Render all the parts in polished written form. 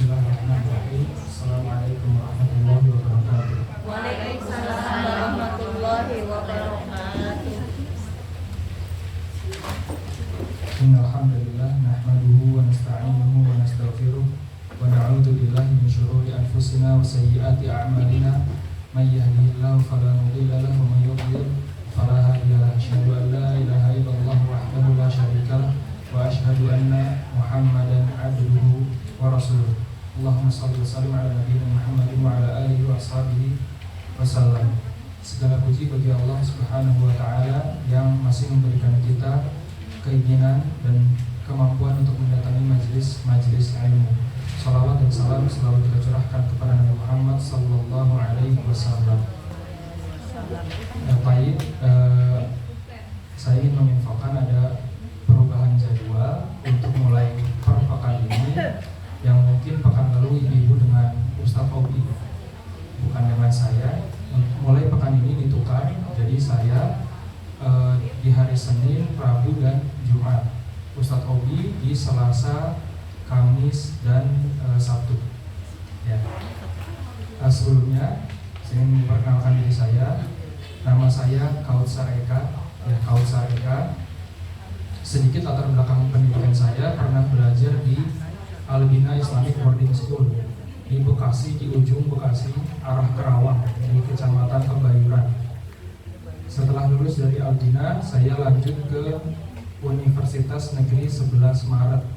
Bismillahirrahmanirrahim. Assalamualaikum warahmatullahi wabarakatuh. Waalaikumsalam warahmatullahi wabarakatuh. Innal hamdalillah nahmaduhu wa nasta'inuhu wa nastaghfiruh wa na'udzu billahi min shururi anfusina wa sayyiati a'malina. May yahdihillahu fala mudilla lahu wa may yudlil fala hadiya lahu. Asyhadu an la ilaha illallah wahdahu la syarika lah wa asyhadu anna Muhammadan abduhu wa rasuluh. Allahumma shalli wa sallim ala nabiyyina Muhammadin wa ala alihi wa ashabihi wasallam. Segala puji bagi Allah Subhanahu wa taala yang masih memberikan kita keinginan dan kemampuan untuk mendatangi majelis ilmu. Salawat dan salam selalu kita curahkan kepada Nabi Muhammad sallallahu alaihi wasallam. Baik, saya ingin menginfokan ada perubahan jadwal untuk mulai per pekan ini, yang mungkin pekan lalu ibu-ibu dengan Ustadz Obi, bukan dengan saya. Mulai pekan ini ditukar, jadi saya di hari Senin, Rabu, dan Jumat. Ustadz Obi di Selasa, Kamis, dan Sabtu. Ya. Sebelumnya saya ingin memperkenalkan diri saya. Nama saya Kautsar Eka. Ya, Kautsar Eka. Sedikit latar belakang pendidikan saya, pernah belajar di Albina Islamic Boarding School di Bekasi, di ujung Bekasi, arah Kerawang, di Kecamatan Kebayuran. Setelah lulus dari Albina, saya lanjut ke Universitas Negeri 11 Maret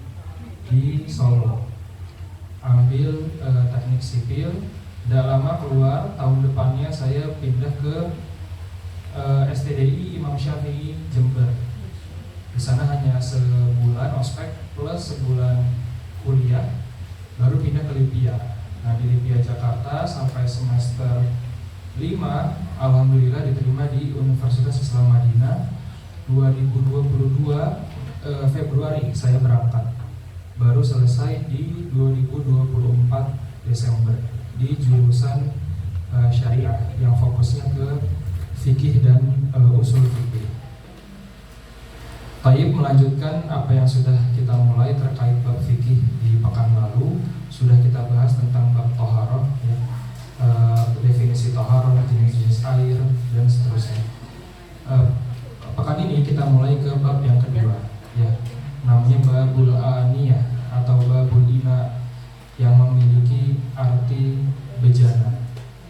di Solo. Ambil teknik sipil. Tidak lama keluar, tahun depannya saya pindah ke STDI Imam Syafi'i Jember. Di sana hanya sebulan ospek plus sebulan kuliah, baru pindah ke Lipia. Nah, di Lipia Jakarta sampai semester 5, alhamdulillah diterima di Universitas Islam Madinah. 2022 Februari saya berangkat. Baru selesai di 2024 Desember di jurusan syariah yang fokusnya ke fikih dan usul fikih. Taib, melanjutkan apa yang sudah kita mulai terkait bab fikih di pekan lalu. Sudah kita bahas tentang bab toharoh, ya, definisi toharoh, jenis-jenis air, dan seterusnya. Pekan ini kita mulai ke bab yang kedua, ya, namanya babul aniyah atau babul ina, yang memiliki arti bejana.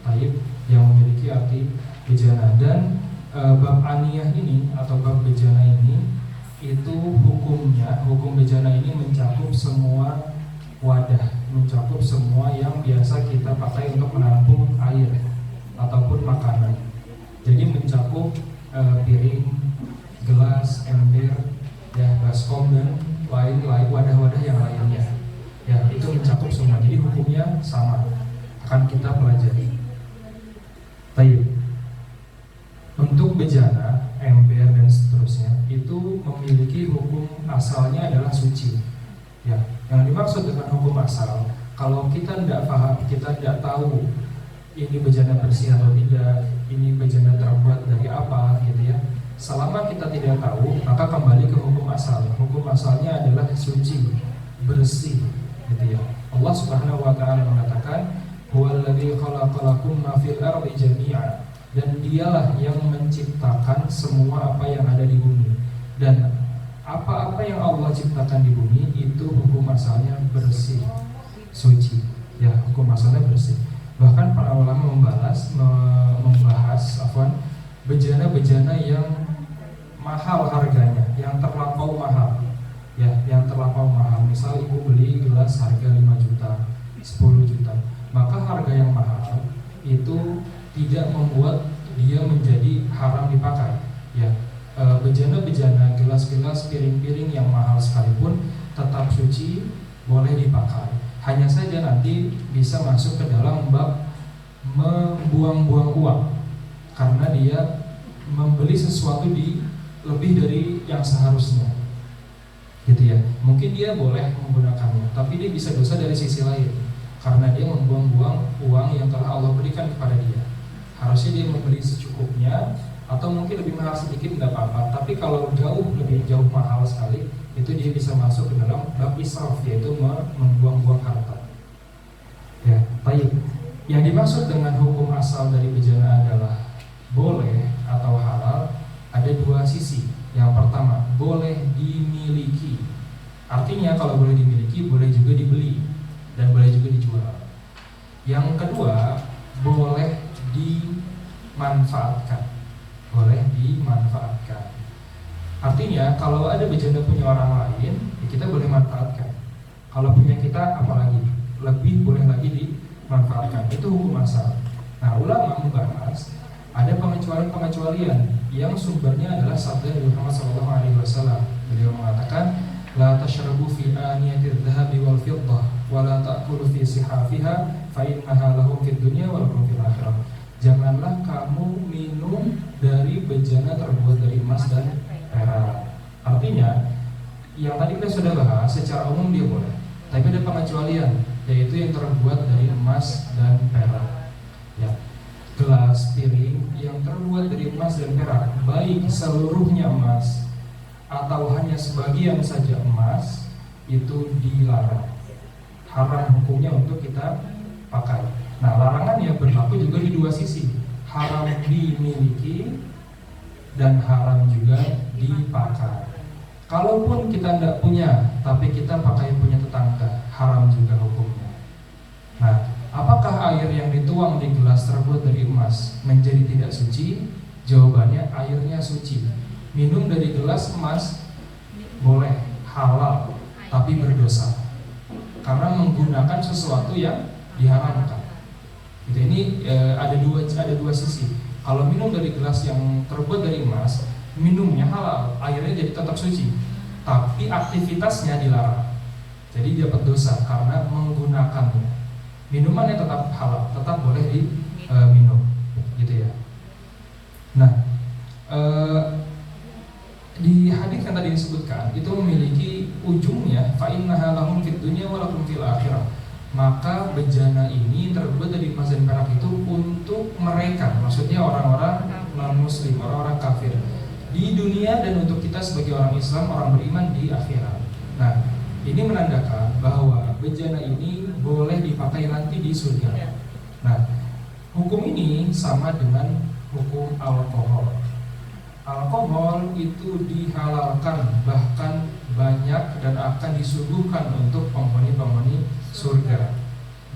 Taib, yang memiliki arti bejana. Dan bab aniyah ini atau bab bejana ini, itu hukumnya, hukum bejana ini mencakup semua wadah, mencakup semua yang biasa kita pakai untuk menampung air ataupun makanan. Jadi mencakup piring, gelas, ember, ya, baskom, dan lain-lain wadah-wadah yang lainnya. Ya, itu mencakup semua. Jadi hukumnya sama, akan kita pelajari. Baik. Untuk bejana, ember, dan seterusnya itu memiliki hukum asalnya adalah suci. Ya, yang dimaksud dengan hukum asal, kalau kita tidak paham, kita tidak tahu ini bejana bersih atau tidak, ini bejana terbuat dari apa, gitu ya. Selama kita tidak tahu, maka kembali ke hukum asal. Hukum asalnya adalah suci, bersih, gitu ya. Allah Subhanahu wa taala mengatakan, "Huwallazi khalaqalakum ma fil ardi jami'a." Dan dialah yang menciptakan semua apa yang ada di bumi. Dan apa-apa yang Allah ciptakan di bumi itu hukum asalnya bersih, suci. Ya, hukum asalnya bersih. Bahkan para ulama membahas bejana-bejana yang mahal harganya, yang terlampau mahal. Ya, yang terlampau mahal. Misal ibu beli gelas harga 5 juta, 10 juta. Maka harga yang mahal itu tidak membuat dia menjadi haram dipakai. Ya, bejana-bejana, gelas-gelas, piring-piring yang mahal sekalipun tetap suci, boleh dipakai. Hanya saja nanti bisa masuk ke dalam bab membuang-buang uang, karena dia membeli sesuatu di lebih dari yang seharusnya, gitu ya. Mungkin dia boleh menggunakannya, tapi dia bisa dosa dari sisi lain, karena dia membuang-buang uang yang telah Allah berikan kepada dia. Harusnya dia membeli secukupnya, atau mungkin lebih mahal sedikit tidak apa-apa. Tapi kalau lebih jauh mahal sekali, itu dia bisa masuk ke dalam bab israf, yaitu membuang-buang harta. Yang dimaksud dengan hukum asal dari bejana adalah boleh atau halal ada dua sisi. Yang pertama, boleh dimiliki. Artinya kalau boleh dimiliki, boleh juga dibeli dan boleh juga dijual. Yang kedua, boleh dimanfaatkan. Boleh dimanfaatkan. Artinya kalau ada bejana punya orang lain, ya kita boleh manfaatkan. Kalau punya kita, apalagi lebih boleh lagi dimanfaatkan. Itu hukum asal. Nah, ulama membahas ada pengecualian yang sumbernya adalah sabda Nabi Muhammad SAW. Beliau mengatakan, la tashrabu fi aniyatil dhahabi wal fiddah wa la ta'kulu fi sihafiha fa innaha lahum fid dunya wa lakum fil akhirah. Janganlah kamu minum dari bejana terbuat dari emas dan perak. Artinya, yang tadi kita sudah bahas secara umum dia boleh, tapi ada pengecualian, yaitu yang terbuat dari emas dan perak. Ya, gelas, piring yang terbuat dari emas dan perak, baik seluruhnya emas atau hanya sebagian saja emas, itu dilarang. Haram hukumnya untuk kita pakai. Nah, larangannya berlaku juga di dua sisi. Haram dimiliki dan haram juga dipakai. Kalaupun kita tidak punya, tapi kita pakai punya tetangga, haram juga hukumnya. Nah, apakah air yang dituang di gelas terbuat dari emas menjadi tidak suci? Jawabannya, airnya suci. Minum dari gelas emas boleh, halal, tapi berdosa karena menggunakan sesuatu yang diharamkan. Gitu, ini ada dua sisi. Kalau minum dari gelas yang terbuat dari emas, minumnya halal, airnya jadi tetap suci, tapi aktivitasnya dilarang. Jadi dapat dosa karena menggunakannya. Minumannya tetap halal, tetap boleh diminum, gitu ya. Nah, di hadis yang tadi disebutkan itu memiliki ujungnya fa innaha lahum fid dunya wa lakum fil akhirah. Maka bejana ini terbuat dari emas dan perak itu untuk mereka, maksudnya orang-orang non-muslim, orang-orang kafir di dunia, dan untuk kita sebagai orang Islam, orang beriman di akhirat. Nah, ini menandakan bahwa bejana ini boleh dipakai nanti di surga. Nah, hukum ini sama dengan hukum alkohol. Alkohol itu dihalalkan, bahkan banyak dan akan disuguhkan untuk penghuni-penghuni surga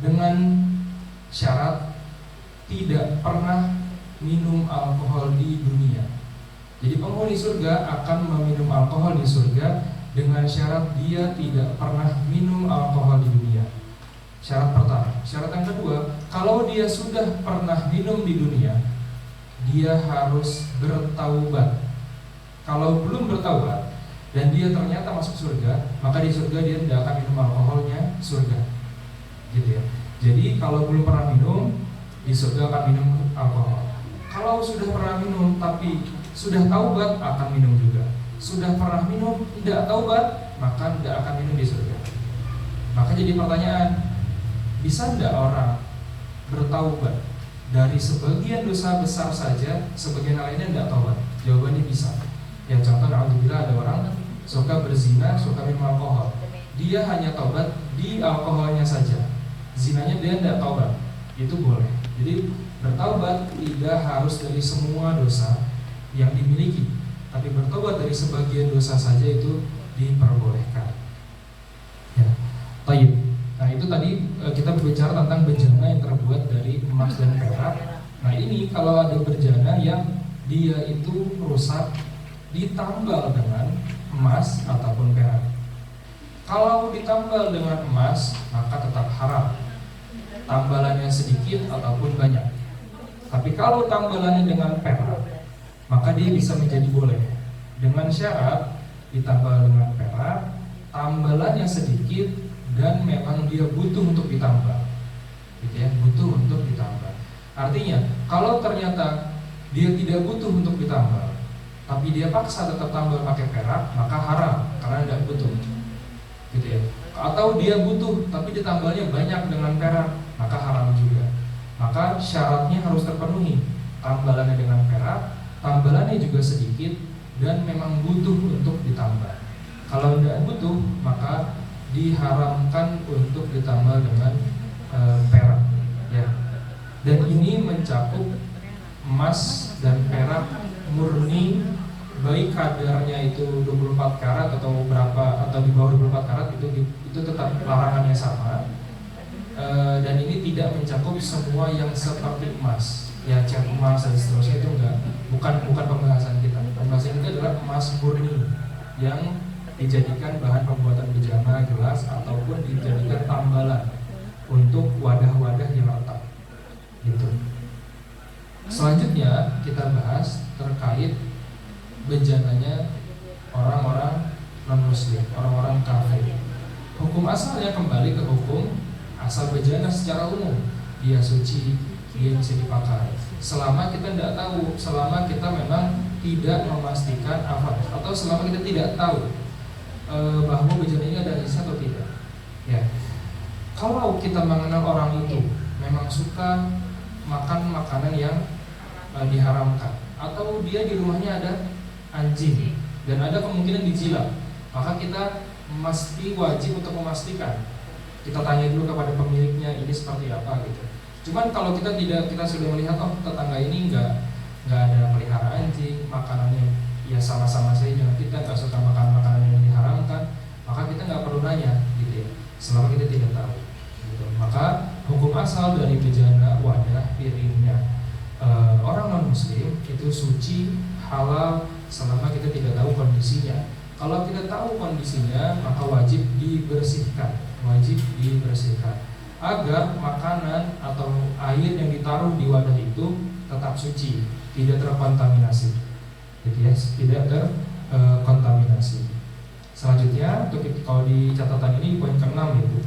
dengan syarat tidak pernah minum alkohol di dunia. Jadi penghuni surga akan meminum alkohol di surga dengan syarat dia tidak pernah minum alkohol di dunia. Syarat pertama. Syarat yang kedua, kalau dia sudah pernah minum di dunia, dia harus bertaubat. Kalau belum bertaubat dan dia ternyata masuk surga, maka di surga dia tidak akan minum alkoholnya surga, gitu ya. Jadi kalau belum pernah minum, di surga akan minum alkohol. Kalau sudah pernah minum tapi sudah taubat, akan minum juga. Sudah pernah minum tidak taubat, maka tidak akan minum di surga. Maka jadi pertanyaan, bisa tidak orang bertaubat dari sebagian dosa besar saja, sebagian lainnya tidak taubat? Jawabannya bisa. Ya, contoh, alhamdulillah ada orang suka berzina, suka minum alkohol. Dia hanya taubat di alkoholnya saja, zinanya dia tidak taubat, itu boleh. Jadi bertaubat tidak harus dari semua dosa yang dimiliki, tapi bertobat dari sebagian dosa saja itu diperbolehkan. Ya, tayyib. Nah, itu tadi kita berbicara tentang bejana yang terbuat dari emas dan perak. Nah, ini kalau ada bejana yang dia itu rusak ditambal dengan emas ataupun perak. Kalau ditambal dengan emas, maka tetap haram, tambalannya sedikit ataupun banyak. Tapi kalau tambalannya dengan perak, maka dia bisa menjadi boleh, dengan syarat ditambal dengan perak, tambalannya sedikit dan memang dia butuh untuk ditambal, gitu ya, butuh untuk ditambal. Artinya kalau ternyata dia tidak butuh untuk ditambal, tapi dia paksa tetap tambal pakai perak, maka haram karena tidak butuh, gitu ya. Atau dia butuh tapi ditambalnya banyak dengan perak, maka haram juga. Maka syaratnya harus terpenuhi, tambalannya dengan perak, tambalannya juga sedikit, dan memang butuh untuk ditambah. Kalau tidak butuh, maka diharamkan untuk ditambah dengan perak, ya. ini mencakup emas dan perak murni, baik kadarnya itu 24 karat atau berapa atau di bawah 24 karat, itu tetap larangannya sama. Dan ini tidak mencakup semua yang seperti emas, ya cat emas dan seterusnya, itu bukan pembahasan kita. Pembahasan kita adalah emas murni yang dijadikan bahan pembuatan bejana, gelas, ataupun dijadikan tambalan untuk wadah-wadah yang retak gitu. Selanjutnya kita bahas terkait bejananya orang-orang non-muslim, orang-orang kafir. Hukum asalnya kembali ke hukum asal bejana secara umum. Dia suci, dia bisa dipakai. Selama kita tidak tahu, selama kita memang tidak memastikan atau selama kita tidak tahu bahwa bejana ini ada najis atau tidak. Ya. Kalau kita mengenal orang itu memang suka makan makanan yang diharamkan, atau dia di rumahnya ada anjing dan ada kemungkinan dijilat, maka kita mesti wajib untuk memastikan. Kita tanya dulu kepada pemiliknya ini seperti apa gitu. Cuman kalau kita sudah melihat tetangga ini nggak ada pelihara anjing, makanannya ya sama-sama saja dengan kita, nggak suka makan makanan yang diharamkan, maka kita nggak perlu nanya gitu ya, selama kita tidak tahu gitu. Maka hukum asal dari bejana, wadah, piringnya orang non muslim itu suci, halal, selama kita tidak tahu kondisinya. Kalau kita tahu kondisinya, maka wajib dibersihkan agar makanan atau air yang ditaruh di wadah itu tetap suci, tidak terkontaminasi, gitu ya, tidak terkontaminasi. Selanjutnya, kalau di catatan ini poin ke-6 itu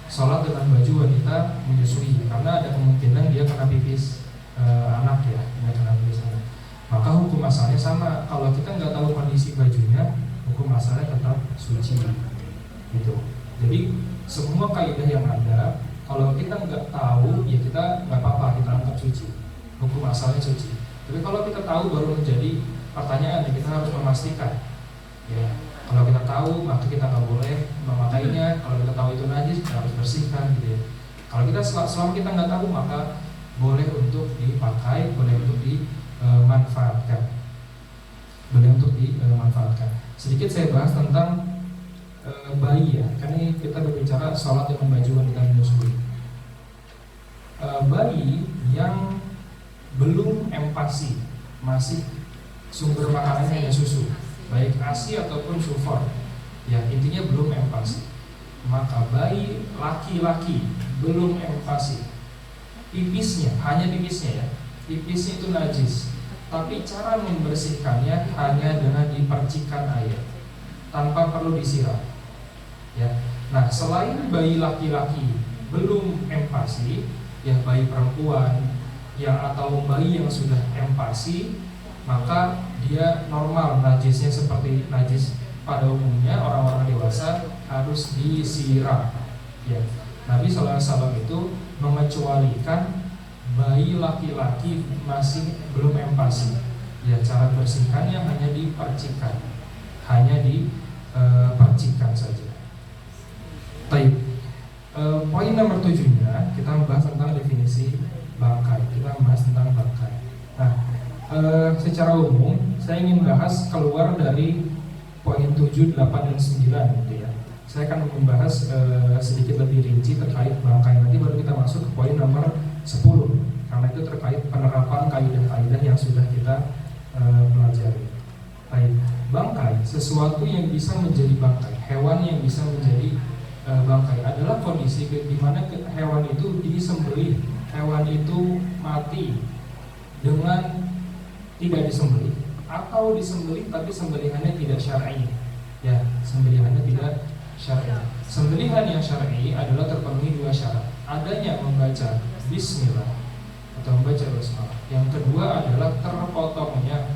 sholat dengan baju wanita menyusui, karena ada kemungkinan dia kena pipis anak ya, dia kena pipis anak. Maka hukum asalnya sama. Kalau kita nggak tahu kondisi bajunya, hukum asalnya tetap suci, gitu. Jadi semua kaidah yang ada, kalau kita nggak tahu, ya kita nggak apa-apa, kita anggap suci. Hukum asalnya suci. Tapi kalau kita tahu, baru menjadi pertanyaan, ya kita harus memastikan. Ya, kalau kita tahu, maka kita nggak boleh memakainya. Kalau kita tahu itu najis, kita harus bersihkan, gitu ya. Kalau kita selama kita nggak tahu, maka boleh untuk dipakai, boleh untuk dimanfaatkan, Sedikit saya bahas tentang bayi ya, karena kita berbicara sholat dengan baju wanita menyusui. Bayi yang belum empasi, masih sumber makanannya hanya susu, baik ASI ataupun sulfur, ya intinya belum empasi. Maka bayi laki-laki belum empasi, hanya pipisnya ya, pipisnya itu najis. Tapi cara membersihkannya hanya dengan dipercikan air, tanpa perlu disiram. Ya. Nah, selain bayi laki-laki belum empasi, ya bayi perempuan atau bayi yang sudah empasi, maka dia normal najisnya seperti najis pada umumnya orang-orang dewasa, harus disiram. Ya. Nabi SAW itu mengecualikan bayi laki-laki masih belum empasi. Ya, cara bersihkannya hanya dipercikan, percikan saja. Baik. Poin nomor 7-nya kita membahas tentang definisi bangkai. Nah, secara umum saya ingin bahas keluar dari poin 7, 8, dan 9 gitu ya. Saya akan membahas sedikit lebih rinci terkait bangkai. Nanti baru kita masuk ke poin nomor 10, karena itu terkait penerapan kaidah-kaidah yang sudah kita pelajari. Baik, bangkai, sesuatu yang bisa menjadi bangkai, hewan yang bisa menjadi bangkai adalah kondisi di mana hewan itu disembelih, hewan itu mati dengan tidak disembelih, atau disembelih tapi sembelihannya tidak syar'i. Ya, sembelihannya tidak syar'i. Sembelihan yang syar'i adalah terpenuhi 2 syarat. Adanya membaca bismillah atau membaca basmalah. Yang kedua adalah terpotongnya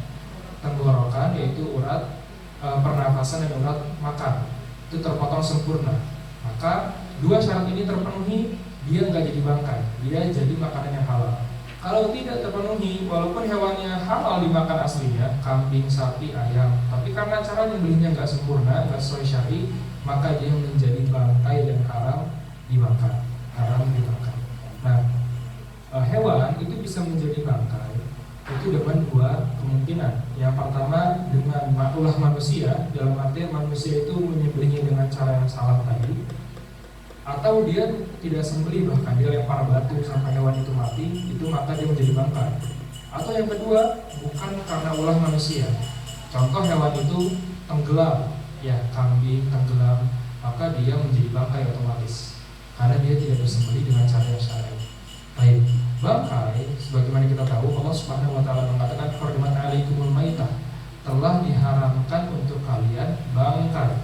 tenggorokan, yaitu urat pernafasan dan urat makan, itu terpotong sempurna. Maka 2 syarat ini terpenuhi, dia nggak jadi bangkai, dia jadi makanan yang halal. Kalau tidak terpenuhi, walaupun hewannya halal dimakan aslinya, kambing, sapi, ayam, tapi karena cara nyembelihnya nggak sempurna, nggak sesuai syar'i, maka dia menjadi bangkai dan haram dimakan. Nah, hewan itu bisa bisa menjadi bangkai itu dengan dua kemungkinan. Yang pertama dengan ulah manusia, dalam artian manusia itu menyembelihnya dengan cara yang salah tadi, atau dia tidak sembelih, bahkan dia lempar batu sampai hewan itu mati, itu maka dia menjadi bangkai. Atau yang kedua bukan karena ulah manusia. Contoh hewan itu tenggelam, ya kambing tenggelam, maka dia menjadi bangkai otomatis karena dia tidak bersembelih dengan cara yang syar'i. Baik, bangkai sebagaimana kita tahu Allah Subhanahu wa taala mengatakan hurrimat alaikumul maitah, telah diharamkan untuk kalian bangkai.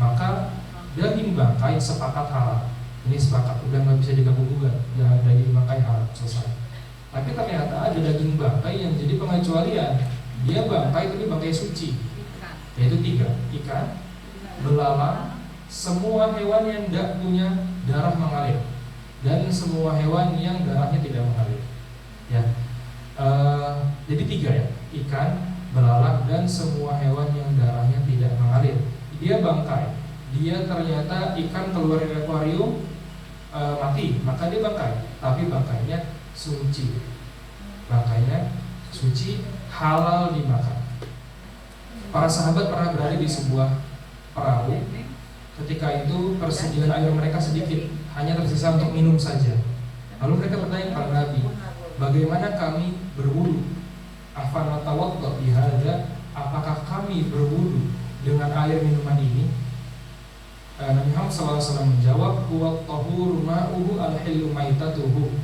Maka daging bangkai sepakat haram. Ini sepakat, udah nggak bisa diganggu-gugat. Ya, daging bangkai haram, selesai. Tapi ternyata ada daging bangkai yang jadi pengecualian. Dia bangkai tapi bangkai suci. Yaitu 3, ikan, belalang, semua hewan yang tidak punya darah mengalir, dan semua hewan yang darahnya tidak mengalir. Ya, jadi 3 ya, ikan, belalang, dan semua hewan yang darahnya tidak mengalir. Dia bangkai. Dia ternyata ikan keluar dari akuarium mati, maka dia bangkai. Tapi bangkainya suci. Bangkainya suci, halal dimakan. Para sahabat pernah berada di sebuah perahu. Ketika itu persediaan air mereka sedikit, hanya tersisa untuk minum saja. Lalu mereka bertanya kepada Nabi, bagaimana kami berwudu? Afanatawadda bihadza, apakah kami berwudu dengan air minuman ini? Nabi Muhammad SAW menjawab, huwa tahuru ma'uhu al-hillu maitatuhu.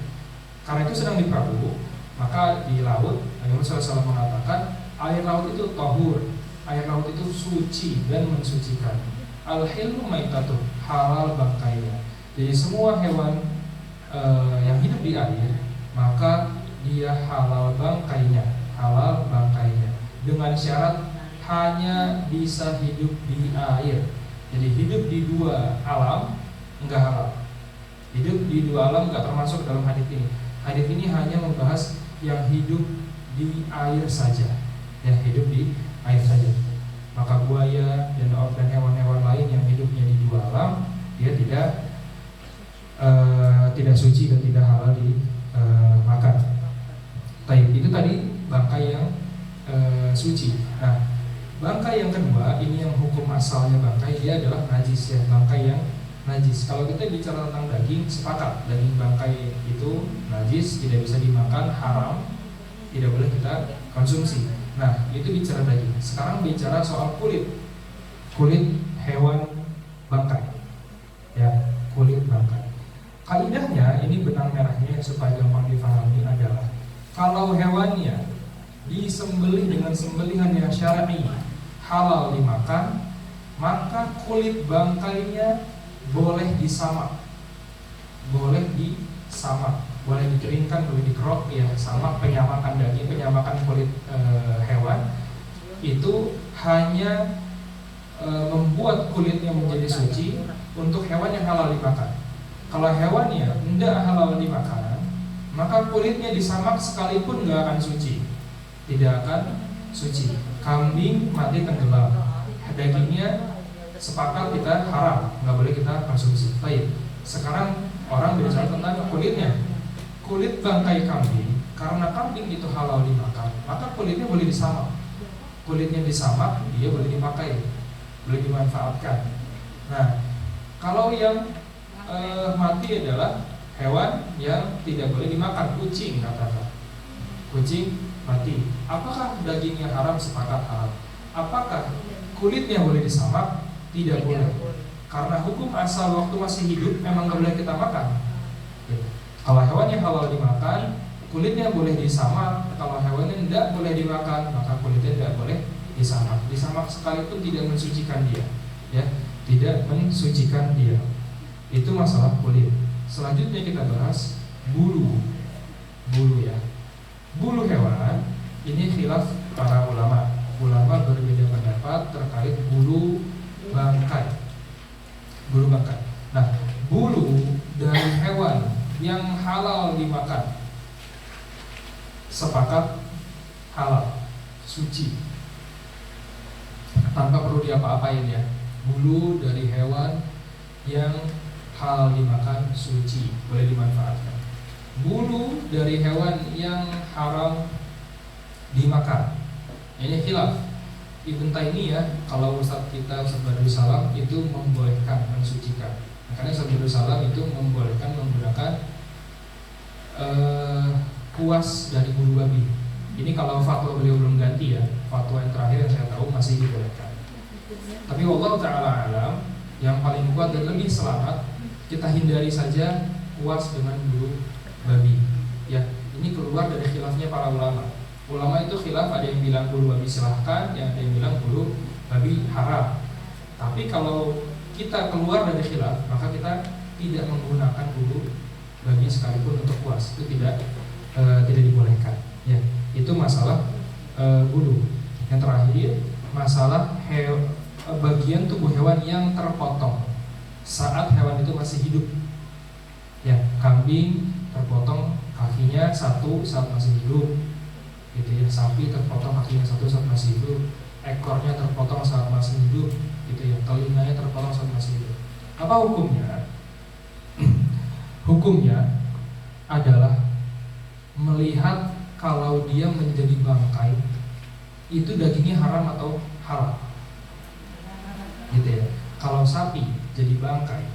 Karena itu sedang di perahu, maka di laut Nabi Muhammad SAW mengatakan air laut itu tahur, air laut itu suci dan mensucikan. Al-hillu maitatuh, halal bangkainya. Jadi semua hewan yang hidup di air, maka dia halal bangkainya, halal bangkainya. Dengan syarat hanya bisa hidup di air. Jadi hidup di 2 alam enggak halal. Hidup di 2 alam enggak termasuk dalam hadis ini. Hadis ini hanya membahas yang hidup di air saja. Ya, hidup di air saja. Maka buaya dan hewan-hewan lain yang hidupnya di 2 alam, dia tidak suci dan tidak halal dimakan. Baik, itu tadi bangkai yang suci. Nah, bangkai yang kedua, ini yang hukum asalnya bangkai, dia adalah najis ya, bangkai yang najis. Kalau kita bicara tentang daging, sepakat daging bangkai itu najis, tidak bisa dimakan, haram, tidak boleh kita konsumsi. Nah, itu bicara daging. Sekarang bicara soal kulit hewan bangkai. Ya, kulit bangkai. Kaidahnya ini benang merahnya supaya gampang difahami adalah kalau hewannya disembelih dengan sembelihan yang syar'i, halal dimakan, maka kulit bangkainya boleh disamak, boleh dikeringkan, boleh dikerok, ya sama penyamakan daging, penyamakan kulit hewan itu hanya membuat kulitnya menjadi suci untuk hewan yang halal dimakan. Kalau hewannya tidak halal dimakan, maka kulitnya disamak sekalipun nggak akan suci, tidak akan suci. Kambing mati tenggelam, dagingnya sepakat kita haram, nggak boleh kita konsumsi. Baik, sekarang orang bicara tentang kulitnya. Kulit bangkai kambing, karena kambing itu halal dimakan, maka kulitnya boleh disamak. Kulitnya disamak, dia boleh dipakai, boleh dimanfaatkan. Nah, kalau yang mati adalah hewan yang tidak boleh dimakan, kucing katakan. Kucing mati. Apakah dagingnya haram? Sepakat haram. Apakah kulitnya boleh disamak? Tidak boleh. Karena hukum asal waktu masih hidup memang tidak boleh kita makan. Kalau hewan yang halal dimakan, kulitnya boleh disamak. Kalau hewan yang tidak boleh dimakan, maka kulitnya tidak boleh disamak. Disamak sekalipun tidak mensucikan dia, ya, tidak mensucikan dia. Itu masalah kulit. Selanjutnya kita bahas bulu ya. Bulu hewan ini khilaf para ulama. Ulama berbeda pendapat terkait bulu bangkai. Bulu bangkai. Nah, bulu dari hewan yang halal dimakan sepakat halal, suci, tanpa perlu diapa-apain ya. Bulu dari hewan yang halal dimakan suci, boleh dimanfaatkan. Bulu dari hewan yang haram dimakan. Ini khilaf. Ibn Taimiyah, kalau Ustaz Badrul Salam itu membolehkan, mensucikan. Makanya Ustaz Badrul Salam itu membolehkan menggunakan kuas dari bulu babi. Ini kalau fatwa beliau belum ganti ya. Fatwa yang terakhir yang saya tahu masih dibolehkan. Tapi wallahu ta'ala alam, yang paling kuat dan lebih selamat, kita hindari saja kuas dengan bulu babi. Ya, ini keluar dari khilafnya para ulama. Ulama itu khilaf, ada yang bilang bulu babi silahkan, yang ada yang bilang bulu babi haram. Tapi kalau kita keluar dari khilaf, maka kita tidak menggunakan bulu babi sekalipun untuk kuas. Itu tidak dibolehkan. Ya, itu masalah bulu. Yang terakhir, masalah bagian tubuh hewan yang terpotong saat hewan itu masih hidup. Ya, kambing terpotong kakinya satu saat masih hidup. Gitu ya, sapi terpotong kakinya satu saat masih hidup, ekornya terpotong saat masih hidup, gitu ya, telinganya terpotong saat masih hidup. Apa hukumnya? Hukumnya adalah melihat kalau dia menjadi bangkai itu dagingnya haram atau halal, gitu ya. Kalau sapi jadi bangkai,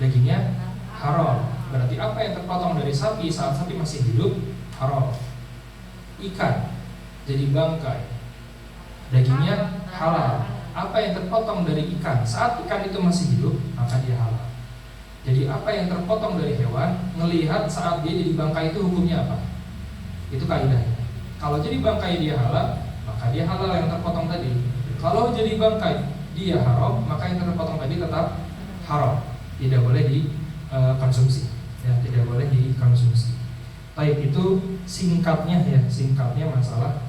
dagingnya haram. Berarti apa yang terpotong dari sapi saat sapi masih hidup haram. Ikan jadi bangkai, dagingnya halal. Apa yang terpotong dari ikan saat ikan itu masih hidup, maka dia halal. Jadi apa yang terpotong dari hewan, ngelihat saat dia jadi bangkai itu hukumnya apa? Itu kaidahnya. Kalau jadi bangkai dia halal, maka dia halal yang terpotong tadi. Kalau jadi bangkai dia haram, maka yang terpotong tadi tetap haram. Tidak boleh dikonsumsi. Ya, tidak boleh dikonsumsi. Baik, itu singkatnya ya, singkatnya masalah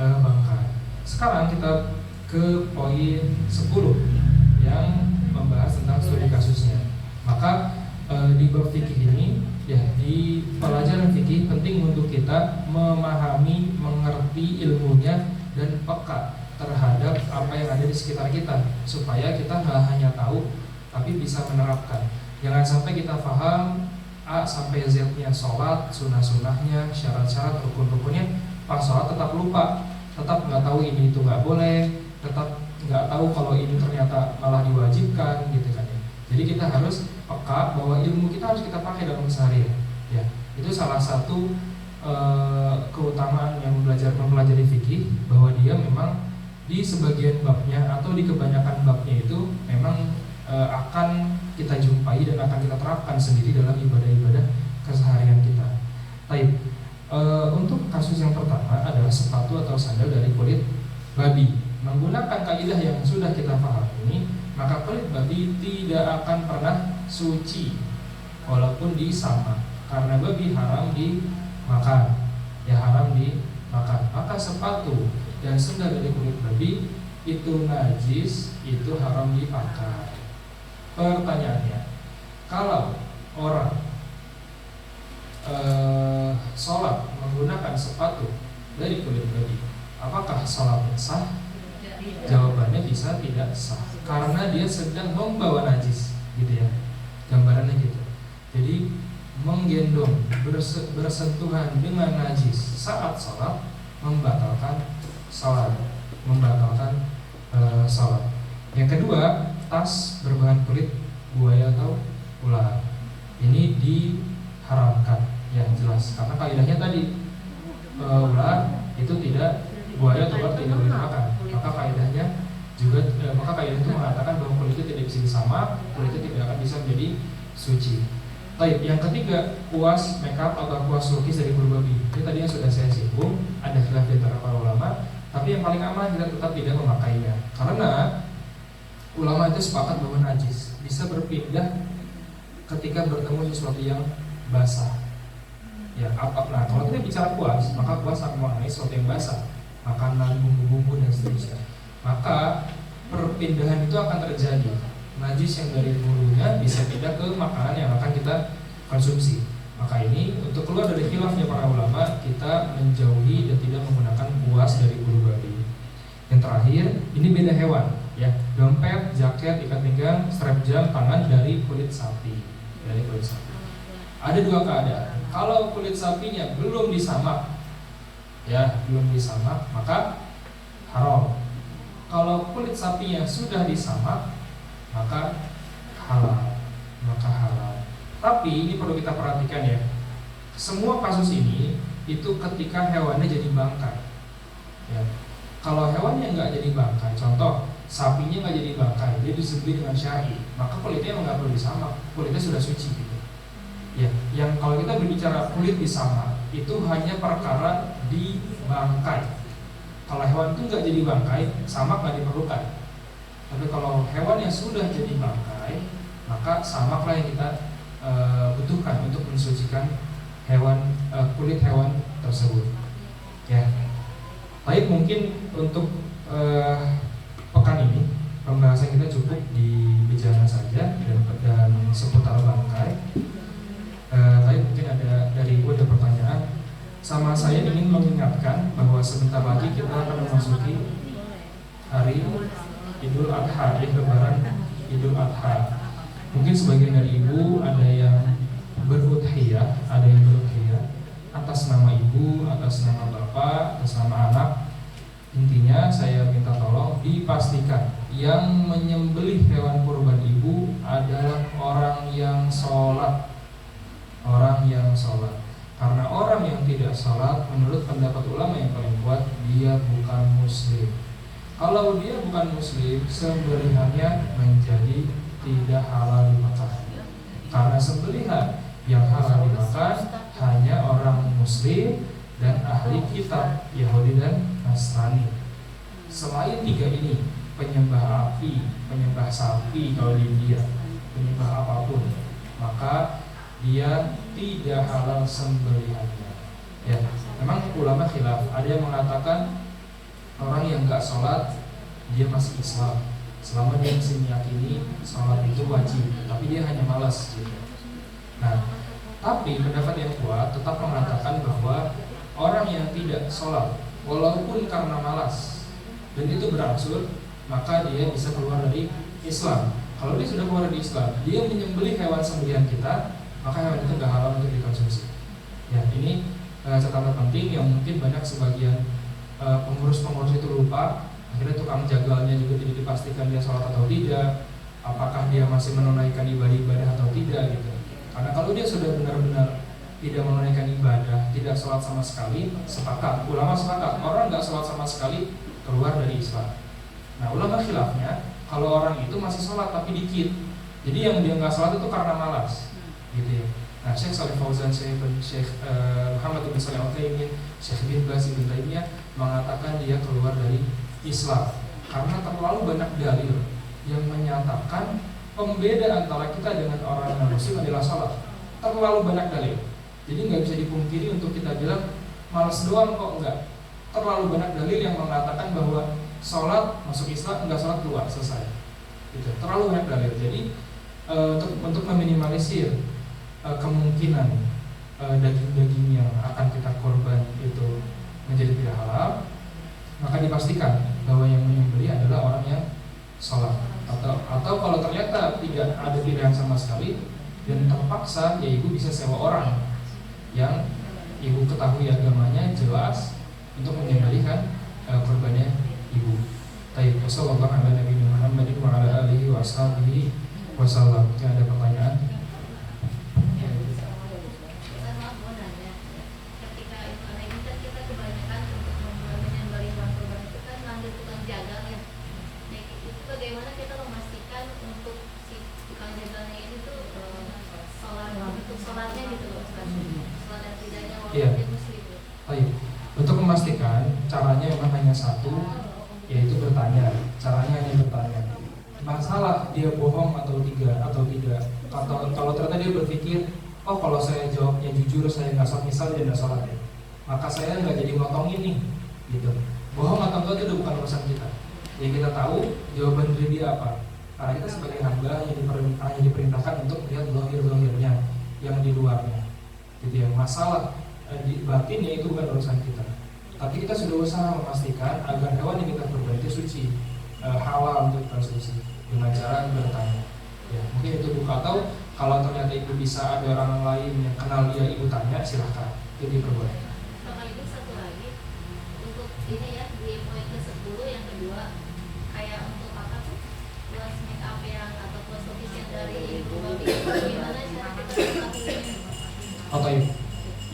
bangkai. Sekarang kita ke poin 10 yang membahas tentang studi kasusnya. Maka di bab fikih ini ya, di pelajaran fikih penting untuk kita memahami, mengerti ilmunya dan peka terhadap apa yang ada di sekitar kita, supaya kita nggak hanya tahu tapi bisa menerapkan. Jangan sampai kita paham A sampai Z-nya sholat, sunnah-sunnahnya, syarat-syarat, rukun-rukunnya, pas sholat tetap lupa, tetap nggak tahu ini itu nggak boleh, tetap nggak tahu kalau ini ternyata malah diwajibkan, gitu kan ya. Jadi kita harus peka bahwa ilmu kita harus kita pakai dalam keseharian. Ya, itu salah satu keutamaan yang mempelajari fikih, bahwa dia memang di sebagian babnya atau di kebanyakan babnya itu memang akan kita jumpai dan akan kita terapkan sendiri dalam ibadah-ibadah keseharian kita. Baik, untuk kasus yang pertama adalah sepatu atau sandal dari kulit babi. Menggunakan kaidah yang sudah kita paham ini, maka kulit babi tidak akan pernah suci walaupun disama, karena babi haram dimakan. Ya, haram dimakan. Maka sepatu dan sandal dari kulit babi itu najis, itu haram dipakai. Pertanyaannya, kalau orang sholat menggunakan sepatu dari kulit babi, apakah sholatnya sah? Jawabannya bisa tidak sah, karena dia sedang membawa najis, gitu ya. Gambarannya gitu. Jadi menggendong, bersentuhan dengan najis saat sholat membatalkan sholat, sholat. Yang kedua, tas berbahan kulit buaya atau ular, ini diharamkan, ya jelas, karena kaidahnya tadi ular itu tidak, buaya atau ular tidak boleh dimakan. Maka kaidahnya juga, maka kaidah itu mengatakan bahwa kulit itu tidak bisa sama, kulit itu tidak akan bisa menjadi suci. Baik, yang ketiga, kuas makeup atau kuas lukis dari bulu babi. Ini tadi yang sudah saya singgung, ada khilaf di antara para ulama, tapi yang paling aman kita tetap tidak memakainya, karena ulama itu sepakat bahwa najis bisa berpindah ketika bertemu sesuatu yang basah. Ya, apa? Nah, kalau kita bicara kuas, maka kuas akan mengenai sesuatu yang basah, makanan, bumbu-bumbu dan seterusnya. Maka perpindahan itu akan terjadi. Najis yang dari bulunya bisa pindah ke makanan yang akan kita konsumsi. Maka ini untuk keluar dari khilafnya para ulama, kita menjauhi dan tidak menggunakan kuas dari bulu babi. Yang terakhir, ini beda hewan. Ya, dompet, jaket, ikat pinggang, strap jam tangan dari kulit sapi. Dari kulit sapi. Ada dua keadaan. Kalau kulit sapinya belum disamak, ya belum disamak, maka haram. Kalau kulit sapinya sudah disamak, maka halal, maka halal. Tapi ini perlu kita perhatikan ya. Semua kasus ini itu ketika hewannya jadi bangkai. Ya. Kalau hewannya nggak jadi bangkai, contoh sapinya nggak jadi bangkai, dia disembelih dengan syar'i, maka kulitnya emang nggak perlu disamak, kulitnya sudah suci gitu. Ya, yang kalau kita berbicara kulit disamak itu hanya perkara di bangkai. Kalau hewan itu nggak jadi bangkai, samak nggak diperlukan. Tapi kalau hewan yang sudah jadi bangkai, maka samaklah yang kita butuhkan untuk mensucikan hewan, kulit hewan tersebut. Ya, baik, mungkin untuk pekan ini pembahasan kita cukup di bejana saja dan seputar bangkai. Tapi mungkin ada dari ibu ada pertanyaan. Sama saya ingin mengingatkan bahwa sebentar lagi kita akan memasuki hari Idul Adha, Lebaran Idul Adha. Mungkin sebagian dari ibu ada yang berudhiyah, atas nama ibu, atas nama bapak, atas nama anak. Intinya saya minta tolong dipastikan yang menyembelih hewan kurban ibu adalah orang yang sholat. Orang yang sholat. Karena orang yang tidak sholat, menurut pendapat ulama yang paling kuat, dia bukan muslim. Kalau dia bukan muslim, sembelihannya menjadi tidak halal dimakan. Karena sembelihan yang halal dimakan hanya orang muslim dan ahli kitab, Yahudi dan Nasrani. Selain tiga ini, penyembah api, penyembah sapi kalau di India, penyembah apapun, maka dia tidak halal sembelihannya. Ya, memang ulama khilaf. Ada yang mengatakan orang yang nggak sholat dia masih Islam, selama dia masih meyakini sholat itu wajib, tapi dia hanya malas gitu. Nah, tapi pendapat yang kuat tetap mengatakan bahwa orang yang tidak sholat walaupun karena malas dan itu berangsur, maka dia bisa keluar dari Islam. Kalau dia sudah keluar dari Islam, dia menyembelih hewan sembelihan kita, maka hewan itu nggak halal untuk dikonsumsi. Ya, ini catatan penting yang mungkin banyak sebagian pengurus-pengurus itu lupa. Akhirnya tukang jagalnya juga tidak dipastikan dia sholat atau tidak, apakah dia masih menunaikan ibadah atau tidak gitu. Karena kalau dia sudah benar-benar tidak menunaikan ibadah, tidak sholat sama sekali, sepakat, ulama sepakat, orang nggak sholat sama sekali keluar dari Islam. Nah, ulama khilafnya, kalau orang itu masih sholat tapi dikit, jadi yang dia nggak sholat itu karena malas, gitu ya. Nah, Syekh Shalih Fauzan, Syekh Muhammad bin Shalih Al-Utsaimin, Syekh bin Baz bin Taimiyah mengatakan dia keluar dari Islam karena terlalu banyak dalil yang menyatakan pembeda antara kita dengan orang non muslim adalah sholat. Terlalu banyak dalil, jadi nggak bisa dipungkiri untuk kita bilang malas doang kok, enggak. Terlalu banyak dalil yang mengatakan bahwa sholat masuk Islam, enggak sholat keluar, selesai. Gitu. Terlalu banyak dalil. Jadi untuk meminimalisir kemungkinan daging-daging yang akan kita korban itu menjadi tidak halal, maka dipastikan bahwa yang menyembelih adalah orang yang sholat. Atau kalau ternyata tidak ada pilihan sama sekali dan terpaksa, ya ibu bisa sewa orang yang ibu ketahui agamanya jelas untuk menyembelihkan kurbannya ibu. Taib. Wassallallahu ala nabiyina Muhammadin wa ala alihi wa ashabihi wasallam. Ada pertanyaan? Iya. Baik. Untuk memastikan caranya memang hanya satu, yaitu bertanya. Caranya hanya bertanya. Masalah dia bohong atau tidak, atau kalau ternyata dia berpikir, oh kalau saya jawabnya jujur, saya nggak sholat, misalnya dia nggak sholat ya, maka saya nggak jadi motongin nih, gitu. Bohong atau enggak itu bukan urusan kita. Yang kita tahu jawaban dari dia apa. Karena kita sebagai hamba hanya diperintahkan untuk melihat zahir-zahirnya, yang di luarnya. Gitu ya. Masalah di batinnya itu bukan urusan kita. Tapi kita sudah usaha memastikan agar hewan yang kita kurban itu suci, halal untuk dikonsumsi dengan cara bertanya. Ya, mungkin itu buka. Atau Kalau ternyata ibu bisa, ada orang lain yang kenal dia, ibu tanya, silahkan, itu diperbolehkan. Sekaligus satu lagi untuk ini ya, di poin ke-10 yang kedua, kayak untuk apa tuh, plus make up yang atau plus sufficient dari ibu babi, gimana cara kita mengetahuinya? Oke,